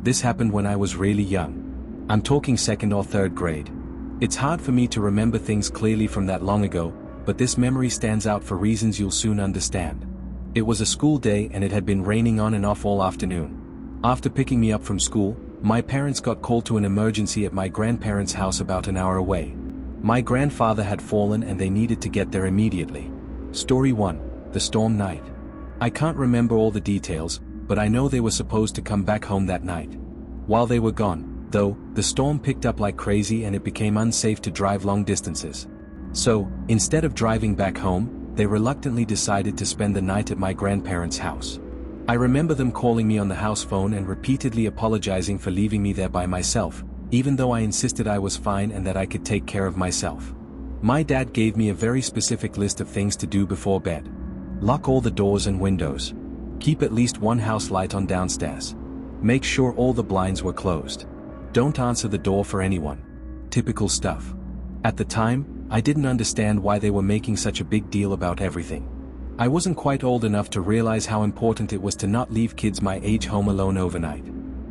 This happened when I was really young. I'm talking second or third grade. It's hard for me to remember things clearly from that long ago, but this memory stands out for reasons you'll soon understand. It was a school day and it had been raining on and off all afternoon. After picking me up from school, my parents got called to an emergency at my grandparents' house about an hour away. My grandfather had fallen and they needed to get there immediately. Story 1. The storm night. I can't remember all the details, but I know they were supposed to come back home that night. While they were gone, though, the storm picked up like crazy and it became unsafe to drive long distances. So, instead of driving back home, they reluctantly decided to spend the night at my grandparents' house. I remember them calling me on the house phone and repeatedly apologizing for leaving me there by myself, even though I insisted I was fine and that I could take care of myself. My dad gave me a very specific list of things to do before bed. Lock all the doors and windows. Keep at least one house light on downstairs. Make sure all the blinds were closed. Don't answer the door for anyone. Typical stuff. At the time, I didn't understand why they were making such a big deal about everything. I wasn't quite old enough to realize how important it was to not leave kids my age home alone overnight.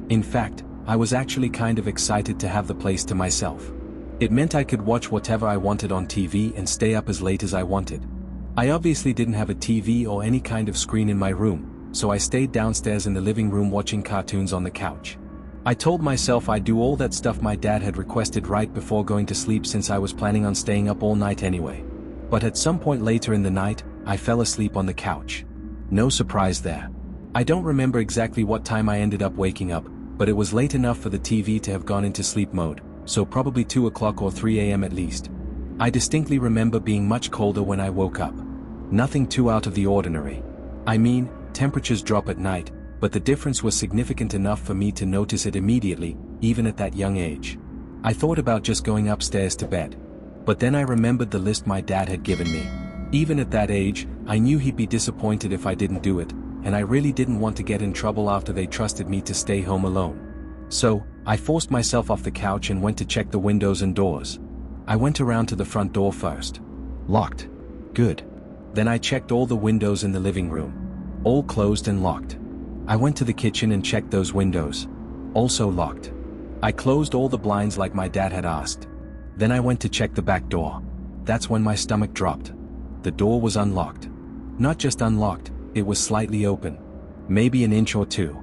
In fact, I was actually kind of excited to have the place to myself. It meant I could watch whatever I wanted on TV and stay up as late as I wanted. I obviously didn't have a TV or any kind of screen in my room, so I stayed downstairs in the living room watching cartoons on the couch. I told myself I'd do all that stuff my dad had requested right before going to sleep since I was planning on staying up all night anyway. But at some point later in the night, I fell asleep on the couch. No surprise there. I don't remember exactly what time I ended up waking up, but it was late enough for the TV to have gone into sleep mode, so probably 2 o'clock or 3 a.m. at least. I distinctly remember being much colder when I woke up. Nothing too out of the ordinary. I mean, temperatures drop at night, but the difference was significant enough for me to notice it immediately, even at that young age. I thought about just going upstairs to bed. But then I remembered the list my dad had given me. Even at that age, I knew he'd be disappointed if I didn't do it, and I really didn't want to get in trouble after they trusted me to stay home alone. So, I forced myself off the couch and went to check the windows and doors. I went around to the front door first. Locked. Good. Then I checked all the windows in the living room. All closed and locked. I went to the kitchen and checked those windows. Also locked. I closed all the blinds like my dad had asked. Then I went to check the back door. That's when my stomach dropped. The door was unlocked. Not just unlocked, it was slightly open. Maybe an inch or two.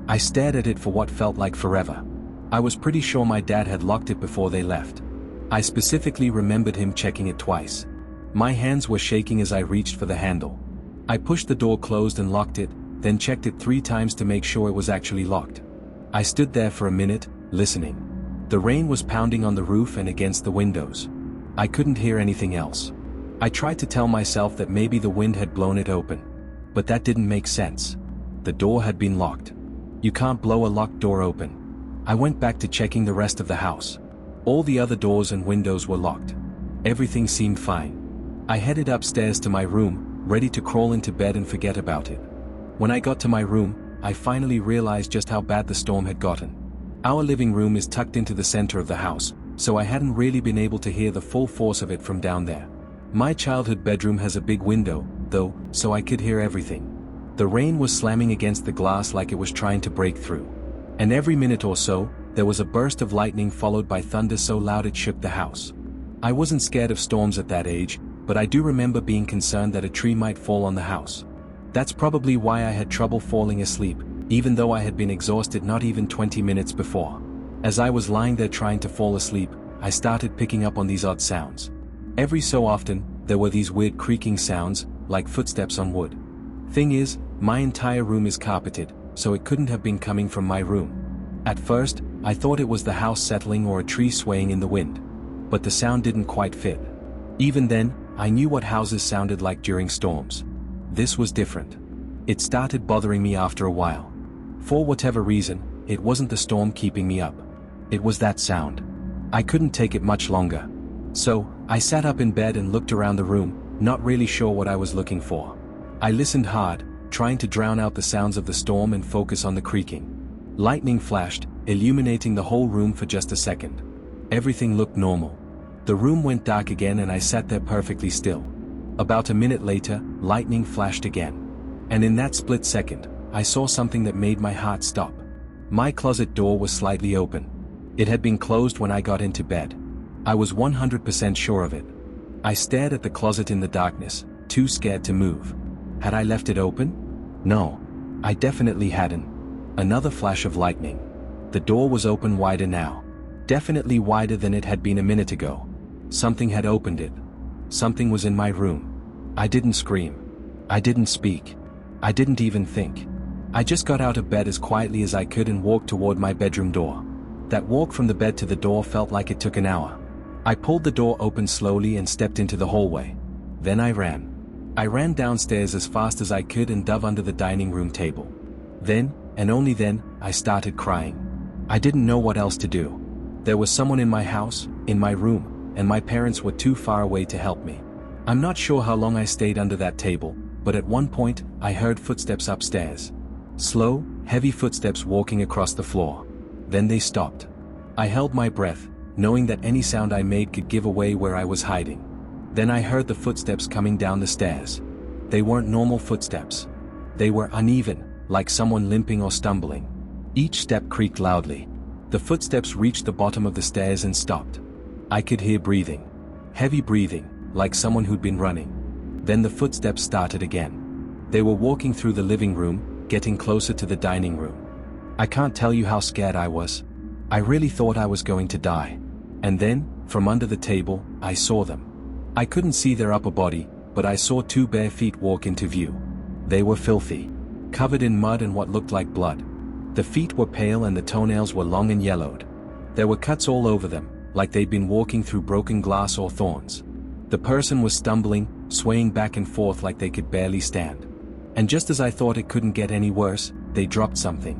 I stared at it for what felt like forever. I was pretty sure my dad had locked it before they left. I specifically remembered him checking it twice. My hands were shaking as I reached for the handle. I pushed the door closed and locked it, then checked it 3 times to make sure it was actually locked. I stood there for a minute, listening. The rain was pounding on the roof and against the windows. I couldn't hear anything else. I tried to tell myself that maybe the wind had blown it open. But that didn't make sense. The door had been locked. You can't blow a locked door open. I went back to checking the rest of the house. All the other doors and windows were locked. Everything seemed fine. I headed upstairs to my room, ready to crawl into bed and forget about it. When I got to my room, I finally realized just how bad the storm had gotten. Our living room is tucked into the center of the house, so I hadn't really been able to hear the full force of it from down there. My childhood bedroom has a big window, though, so I could hear everything. The rain was slamming against the glass like it was trying to break through. And every minute or so, there was a burst of lightning followed by thunder so loud it shook the house. I wasn't scared of storms at that age, but I do remember being concerned that a tree might fall on the house. That's probably why I had trouble falling asleep, even though I had been exhausted not even 20 minutes before. As I was lying there trying to fall asleep, I started picking up on these odd sounds. Every so often, there were these weird creaking sounds, like footsteps on wood. Thing is, my entire room is carpeted, so it couldn't have been coming from my room. At first, I thought it was the house settling or a tree swaying in the wind. But the sound didn't quite fit. Even then, I knew what houses sounded like during storms. This was different. It started bothering me after a while. For whatever reason, it wasn't the storm keeping me up. It was that sound. I couldn't take it much longer. So, I sat up in bed and looked around the room, not really sure what I was looking for. I listened hard, trying to drown out the sounds of the storm and focus on the creaking. Lightning flashed, illuminating the whole room for just a second. Everything looked normal. The room went dark again and I sat there perfectly still. About a minute later, lightning flashed again. And in that split second, I saw something that made my heart stop. My closet door was slightly open. It had been closed when I got into bed. I was 100% sure of it. I stared at the closet in the darkness, too scared to move. Had I left it open? No. I definitely hadn't. Another flash of lightning. The door was open wider now. Definitely wider than it had been a minute ago. Something had opened it. Something was in my room. I didn't scream. I didn't speak. I didn't even think. I just got out of bed as quietly as I could and walked toward my bedroom door. That walk from the bed to the door felt like it took an hour. I pulled the door open slowly and stepped into the hallway. Then I ran. I ran downstairs as fast as I could and dove under the dining room table. Then, and only then, I started crying. I didn't know what else to do. There was someone in my house, in my room, and my parents were too far away to help me. I'm not sure how long I stayed under that table, but at one point, I heard footsteps upstairs. Slow, heavy footsteps walking across the floor. Then they stopped. I held my breath, knowing that any sound I made could give away where I was hiding. Then I heard the footsteps coming down the stairs. They weren't normal footsteps. They were uneven, like someone limping or stumbling. Each step creaked loudly. The footsteps reached the bottom of the stairs and stopped. I could hear breathing. Heavy breathing, like someone who'd been running. Then the footsteps started again. They were walking through the living room, getting closer to the dining room. I can't tell you how scared I was. I really thought I was going to die. And then, from under the table, I saw them. I couldn't see their upper body, but I saw 2 bare feet walk into view. They were filthy, covered in mud and what looked like blood. The feet were pale and the toenails were long and yellowed. There were cuts all over them, like they'd been walking through broken glass or thorns. The person was stumbling, swaying back and forth like they could barely stand. And just as I thought it couldn't get any worse, they dropped something.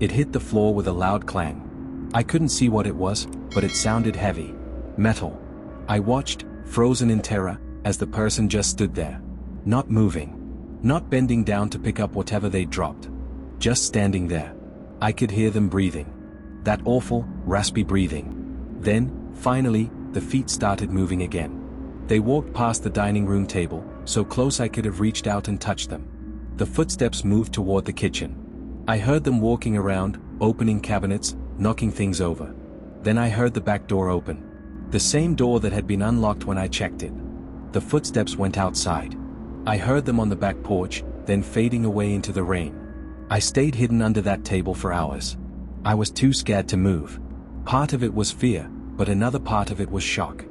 It hit the floor with a loud clang. I couldn't see what it was, but it sounded heavy. Metal. I watched, frozen in terror, as the person just stood there. Not moving. Not bending down to pick up whatever they dropped. Just standing there. I could hear them breathing. That awful, raspy breathing. Then, finally, the feet started moving again. They walked past the dining room table, so close I could have reached out and touched them. The footsteps moved toward the kitchen. I heard them walking around, opening cabinets, knocking things over. Then I heard the back door open. The same door that had been unlocked when I checked it. The footsteps went outside. I heard them on the back porch, then fading away into the rain. I stayed hidden under that table for hours. I was too scared to move. Part of it was fear, but another part of it was shock.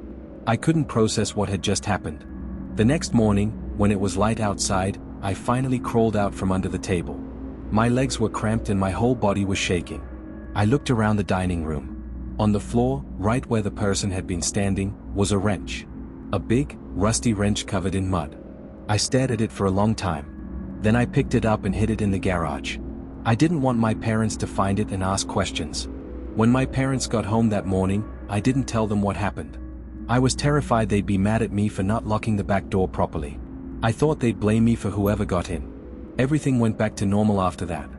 I couldn't process what had just happened. The next morning, when it was light outside, I finally crawled out from under the table. My legs were cramped and my whole body was shaking. I looked around the dining room. On the floor, right where the person had been standing, was a wrench. A big, rusty wrench covered in mud. I stared at it for a long time. Then I picked it up and hid it in the garage. I didn't want my parents to find it and ask questions. When my parents got home that morning, I didn't tell them what happened. I was terrified they'd be mad at me for not locking the back door properly. I thought they'd blame me for whoever got in. Everything went back to normal after that.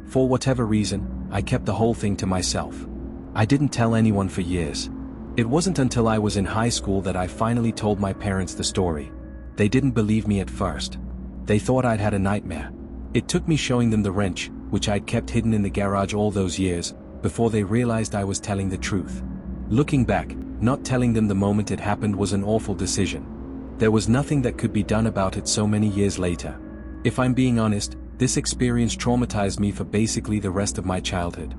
For whatever reason, I kept the whole thing to myself. I didn't tell anyone for years. It wasn't until I was in high school that I finally told my parents the story. They didn't believe me at first. They thought I'd had a nightmare. It took me showing them the wrench, which I'd kept hidden in the garage all those years, before they realized I was telling the truth. Looking back, not telling them the moment it happened was an awful decision. There was nothing that could be done about it so many years later. If I'm being honest, this experience traumatized me for basically the rest of my childhood.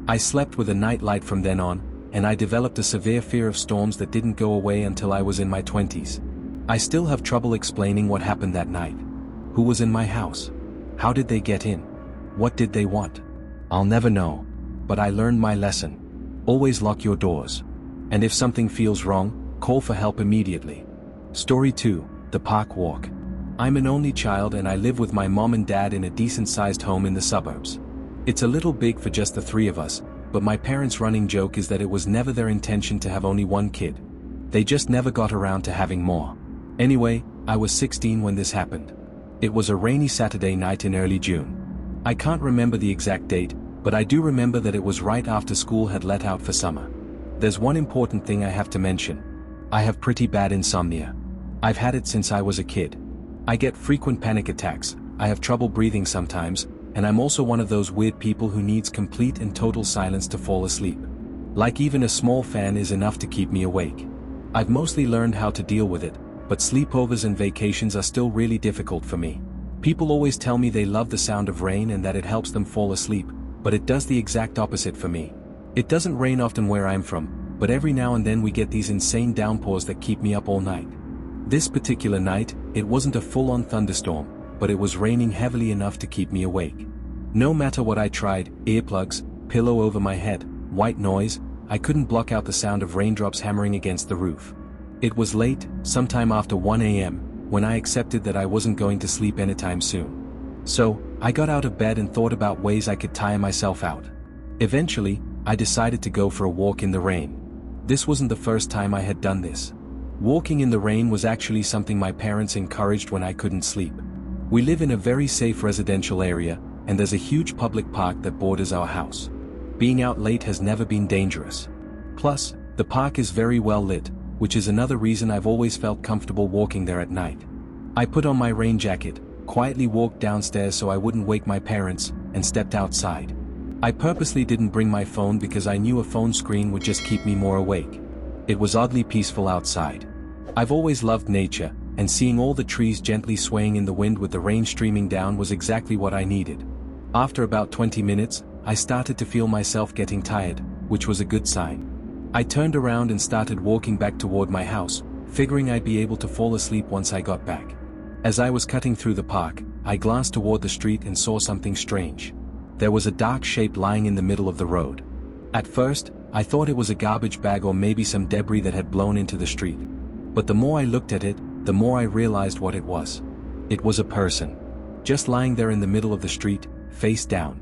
I slept with a nightlight from then on, and I developed a severe fear of storms that didn't go away until I was in my 20s. I still have trouble explaining what happened that night. Who was in my house? How did they get in? What did they want? I'll never know. But I learned my lesson. Always lock your doors. And if something feels wrong, call for help immediately. Story 2, The Park Walk. I'm an only child and I live with my mom and dad in a decent-sized home in the suburbs. It's a little big for just the 3 of us, but my parents' running joke is that it was never their intention to have only 1 kid. They just never got around to having more. Anyway, I was 16 when this happened. It was a rainy Saturday night in early June. I can't remember the exact date, but I do remember that it was right after school had let out for summer. There's one important thing I have to mention. I have pretty bad insomnia. I've had it since I was a kid. I get frequent panic attacks, I have trouble breathing sometimes, and I'm also one of those weird people who needs complete and total silence to fall asleep. Like even a small fan is enough to keep me awake. I've mostly learned how to deal with it, but sleepovers and vacations are still really difficult for me. People always tell me they love the sound of rain and that it helps them fall asleep, but it does the exact opposite for me. It doesn't rain often where I'm from, but every now and then we get these insane downpours that keep me up all night. This particular night, it wasn't a full-on thunderstorm, but it was raining heavily enough to keep me awake. No matter what I tried, earplugs, pillow over my head, white noise, I couldn't block out the sound of raindrops hammering against the roof. It was late, sometime after 1 a.m., when I accepted that I wasn't going to sleep anytime soon. So, I got out of bed and thought about ways I could tire myself out. Eventually, I decided to go for a walk in the rain. This wasn't the first time I had done this. Walking in the rain was actually something my parents encouraged when I couldn't sleep. We live in a very safe residential area, and there's a huge public park that borders our house. Being out late has never been dangerous. Plus, the park is very well lit, which is another reason I've always felt comfortable walking there at night. I put on my rain jacket, quietly walked downstairs so I wouldn't wake my parents, and stepped outside. I purposely didn't bring my phone because I knew a phone screen would just keep me more awake. It was oddly peaceful outside. I've always loved nature, and seeing all the trees gently swaying in the wind with the rain streaming down was exactly what I needed. After about 20 minutes, I started to feel myself getting tired, which was a good sign. I turned around and started walking back toward my house, figuring I'd be able to fall asleep once I got back. As I was cutting through the park, I glanced toward the street and saw something strange. There was a dark shape lying in the middle of the road. At first, I thought it was a garbage bag or maybe some debris that had blown into the street. But the more I looked at it, the more I realized what it was. It was a person. Just lying there in the middle of the street, face down.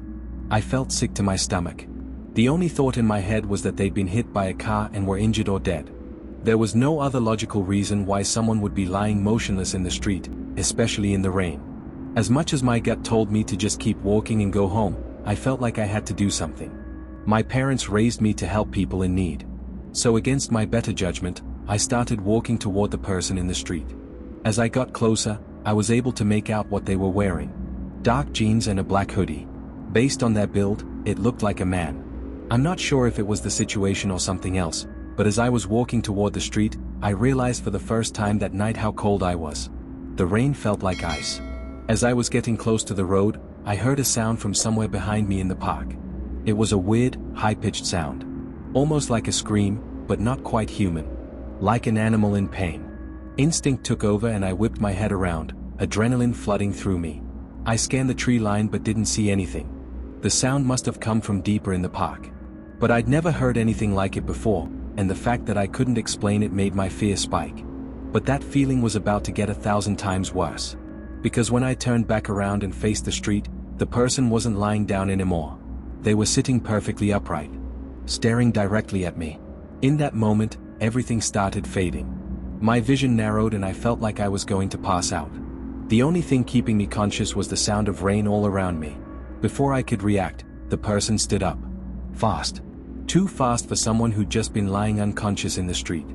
I felt sick to my stomach. The only thought in my head was that they'd been hit by a car and were injured or dead. There was no other logical reason why someone would be lying motionless in the street, especially in the rain. As much as my gut told me to just keep walking and go home, I felt like I had to do something. My parents raised me to help people in need. So against my better judgment, I started walking toward the person in the street. As I got closer, I was able to make out what they were wearing. Dark jeans and a black hoodie. Based on their build, it looked like a man. I'm not sure if it was the situation or something else, but as I was walking toward the street, I realized for the first time that night how cold I was. The rain felt like ice. As I was getting close to the road, I heard a sound from somewhere behind me in the park. It was a weird, high-pitched sound. Almost like a scream, but not quite human. Like an animal in pain. Instinct took over and I whipped my head around, adrenaline flooding through me. I scanned the tree line but didn't see anything. The sound must have come from deeper in the park. But I'd never heard anything like it before, and the fact that I couldn't explain it made my fear spike. But that feeling was about to get 1,000 times worse. Because when I turned back around and faced the street, the person wasn't lying down anymore. They were sitting perfectly upright, staring directly at me. In that moment, everything started fading. My vision narrowed and I felt like I was going to pass out. The only thing keeping me conscious was the sound of rain all around me. Before I could react, the person stood up. Fast. Too fast for someone who'd just been lying unconscious in the street.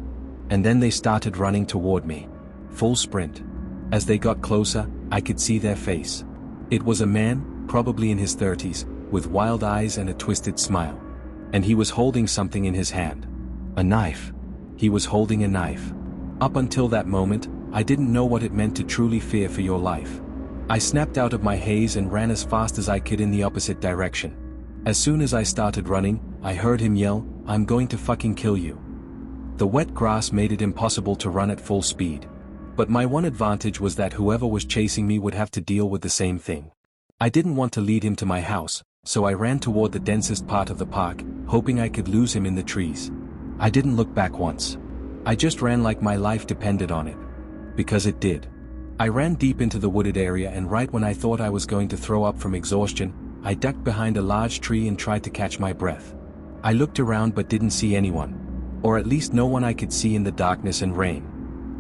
And then they started running toward me. Full sprint. As they got closer, I could see their face. It was a man, probably in his 30s, with wild eyes and a twisted smile. And he was holding something in his hand. A knife. He was holding a knife. Up until that moment, I didn't know what it meant to truly fear for your life. I snapped out of my haze and ran as fast as I could in the opposite direction. As soon as I started running, I heard him yell, "I'm going to fucking kill you." The wet grass made it impossible to run at full speed. But my one advantage was that whoever was chasing me would have to deal with the same thing. I didn't want to lead him to my house, so I ran toward the densest part of the park, hoping I could lose him in the trees. I didn't look back once. I just ran like my life depended on it. Because it did. I ran deep into the wooded area and right when I thought I was going to throw up from exhaustion, I ducked behind a large tree and tried to catch my breath. I looked around but didn't see anyone. Or at least no one I could see in the darkness and rain.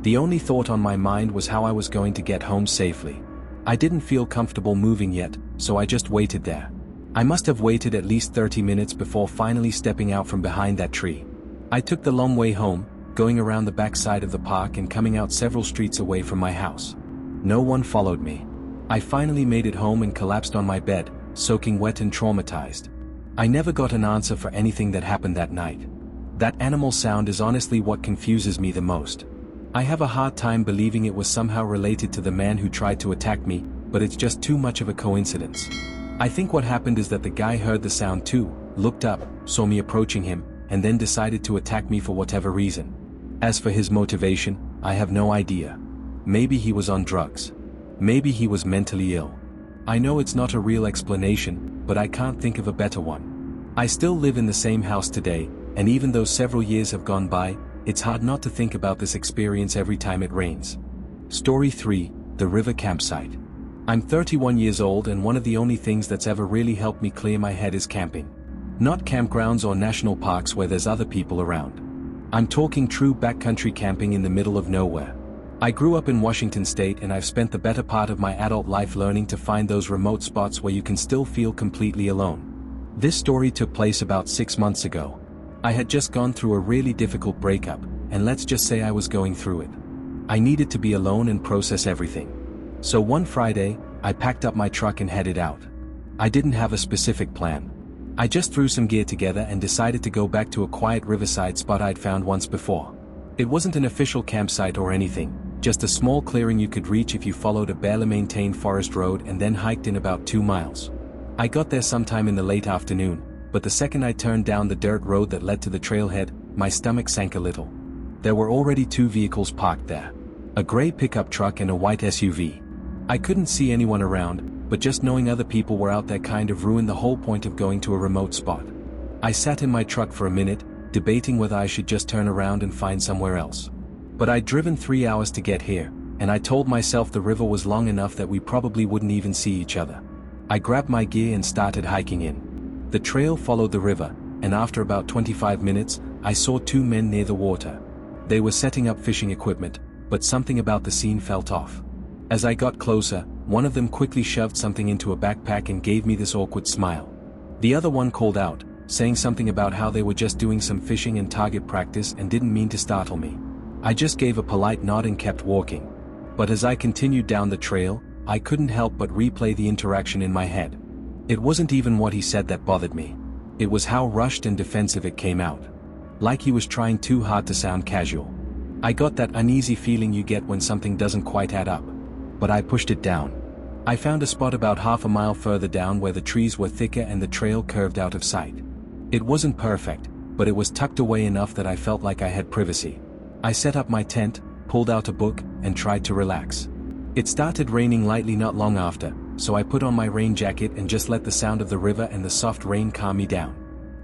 The only thought on my mind was how I was going to get home safely. I didn't feel comfortable moving yet, so I just waited there. I must have waited at least 30 minutes before finally stepping out from behind that tree. I took the long way home, going around the back side of the park and coming out several streets away from my house. No one followed me. I finally made it home and collapsed on my bed, soaking wet and traumatized. I never got an answer for anything that happened that night. That animal sound is honestly what confuses me the most. I have a hard time believing it was somehow related to the man who tried to attack me, but it's just too much of a coincidence. I think what happened is that the guy heard the sound too, looked up, saw me approaching him, and then decided to attack me for whatever reason. As for his motivation, I have no idea. Maybe he was on drugs. Maybe he was mentally ill. I know it's not a real explanation, but I can't think of a better one. I still live in the same house today, and even though several years have gone by, it's hard not to think about this experience every time it rains. Story 3, The River Campsite. I'm 31 years old, and one of the only things that's ever really helped me clear my head is camping. Not campgrounds or national parks where there's other people around. I'm talking true backcountry camping in the middle of nowhere. I grew up in Washington State, and I've spent the better part of my adult life learning to find those remote spots where you can still feel completely alone. This story took place about 6 months ago. I had just gone through a really difficult breakup, and let's just say I was going through it. I needed to be alone and process everything. So one Friday, I packed up my truck and headed out. I didn't have a specific plan. I just threw some gear together and decided to go back to a quiet riverside spot I'd found once before. It wasn't an official campsite or anything, just a small clearing you could reach if you followed a barely maintained forest road and then hiked in about 2 miles. I got there sometime in the late afternoon, but the second I turned down the dirt road that led to the trailhead, my stomach sank a little. There were already 2 vehicles parked there. A gray pickup truck and a white SUV. I couldn't see anyone around, but just knowing other people were out there kind of ruined the whole point of going to a remote spot. I sat in my truck for a minute, debating whether I should just turn around and find somewhere else. But I'd driven 3 hours to get here, and I told myself the river was long enough that we probably wouldn't even see each other. I grabbed my gear and started hiking in. The trail followed the river, and after about 25 minutes, I saw 2 men near the water. They were setting up fishing equipment, but something about the scene felt off. As I got closer, one of them quickly shoved something into a backpack and gave me this awkward smile. The other one called out, saying something about how they were just doing some fishing and target practice and didn't mean to startle me. I just gave a polite nod and kept walking. But as I continued down the trail, I couldn't help but replay the interaction in my head. It wasn't even what he said that bothered me. It was how rushed and defensive it came out. Like he was trying too hard to sound casual. I got that uneasy feeling you get when something doesn't quite add up. But I pushed it down. I found a spot about half a mile further down where the trees were thicker and the trail curved out of sight. It wasn't perfect, but it was tucked away enough that I felt like I had privacy. I set up my tent, pulled out a book, and tried to relax. It started raining lightly not long after, so I put on my rain jacket and just let the sound of the river and the soft rain calm me down.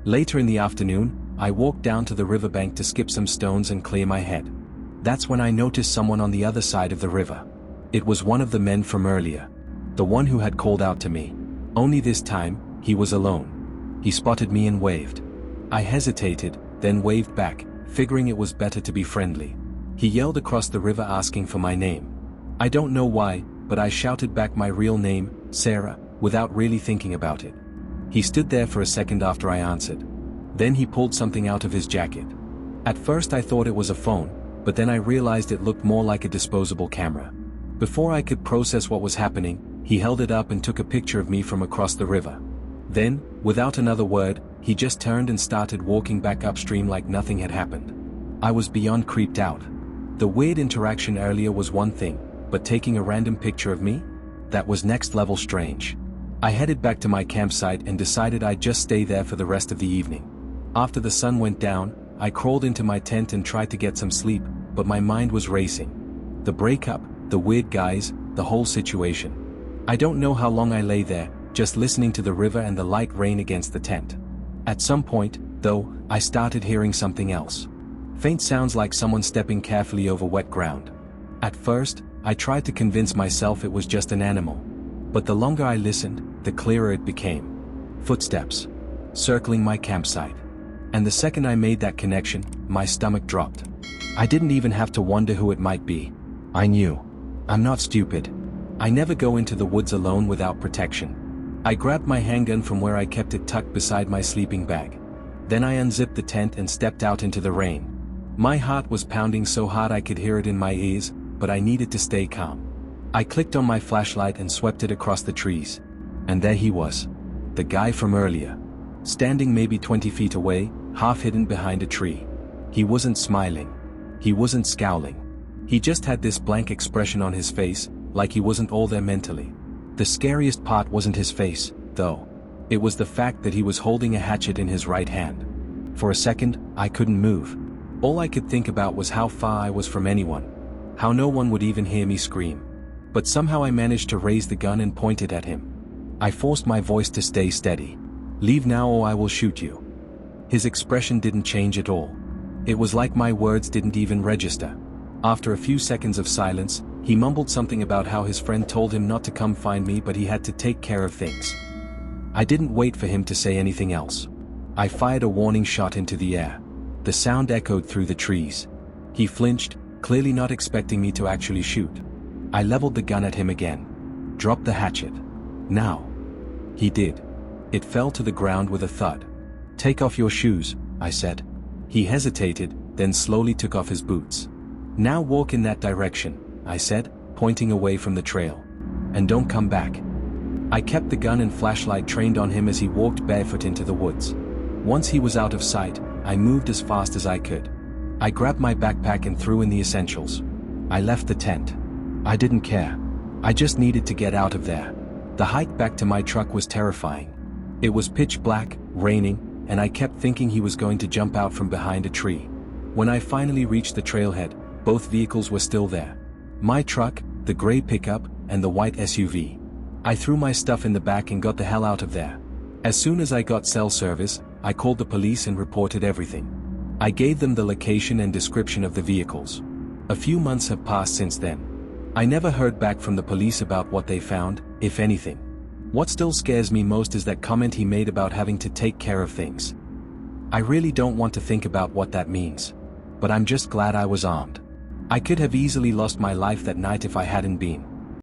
Later in the afternoon, I walked down to the riverbank to skip some stones and clear my head. That's when I noticed someone on the other side of the river. It was one of the men from earlier. The one who had called out to me. Only this time, he was alone. He spotted me and waved. I hesitated, then waved back, figuring it was better to be friendly. He yelled across the river asking for my name. I don't know why, but I shouted back my real name, Sarah, without really thinking about it. He stood there for a second after I answered. Then he pulled something out of his jacket. At first I thought it was a phone, but then I realized it looked more like a disposable camera. Before I could process what was happening, he held it up and took a picture of me from across the river. Then, without another word, he just turned and started walking back upstream like nothing had happened. I was beyond creeped out. The weird interaction earlier was one thing, but taking a random picture of me? That was next level strange. I headed back to my campsite and decided I'd just stay there for the rest of the evening. After the sun went down, I crawled into my tent and tried to get some sleep, but my mind was racing. The breakup, the weird guys, the whole situation. I don't know how long I lay there, just listening to the river and the light rain against the tent. At some point, though, I started hearing something else. Faint sounds like someone stepping carefully over wet ground. At first, I tried to convince myself it was just an animal. But the longer I listened, the clearer it became. Footsteps. Circling my campsite. And the second I made that connection, my stomach dropped. I didn't even have to wonder who it might be. I knew. I'm not stupid. I never go into the woods alone without protection. I grabbed my handgun from where I kept it tucked beside my sleeping bag. Then I unzipped the tent and stepped out into the rain. My heart was pounding so hard I could hear it in my ears, but I needed to stay calm. I clicked on my flashlight and swept it across the trees. And there he was. The guy from earlier. Standing maybe 20 feet away, half hidden behind a tree. He wasn't smiling. He wasn't scowling. He just had this blank expression on his face, like he wasn't all there mentally. The scariest part wasn't his face, though. It was the fact that he was holding a hatchet in his right hand. For a second, I couldn't move. All I could think about was how far I was from anyone. How no one would even hear me scream. But somehow I managed to raise the gun and point it at him. I forced my voice to stay steady. "Leave now or I will shoot you." His expression didn't change at all. It was like my words didn't even register. After a few seconds of silence, he mumbled something about how his friend told him not to come find me but he had to take care of things. I didn't wait for him to say anything else. I fired a warning shot into the air. The sound echoed through the trees. He flinched, clearly not expecting me to actually shoot. I leveled the gun at him again. "Drop the hatchet. Now." He did. It fell to the ground with a thud. "Take off your shoes," I said. He hesitated, then slowly took off his boots. "Now walk in that direction," I said, pointing away from the trail. "And don't come back." I kept the gun and flashlight trained on him as he walked barefoot into the woods. Once he was out of sight, I moved as fast as I could. I grabbed my backpack and threw in the essentials. I left the tent. I didn't care. I just needed to get out of there. The hike back to my truck was terrifying. It was pitch black, raining, and I kept thinking he was going to jump out from behind a tree. When I finally reached the trailhead, both vehicles were still there. My truck, the gray pickup, and the white SUV. I threw my stuff in the back and got the hell out of there. As soon as I got cell service, I called the police and reported everything. I gave them the location and description of the vehicles. A few months have passed since then. I never heard back from the police about what they found, if anything. What still scares me most is that comment he made about having to take care of things. I really don't want to think about what that means. But I'm just glad I was armed. I could have easily lost my life that night if I hadn't been.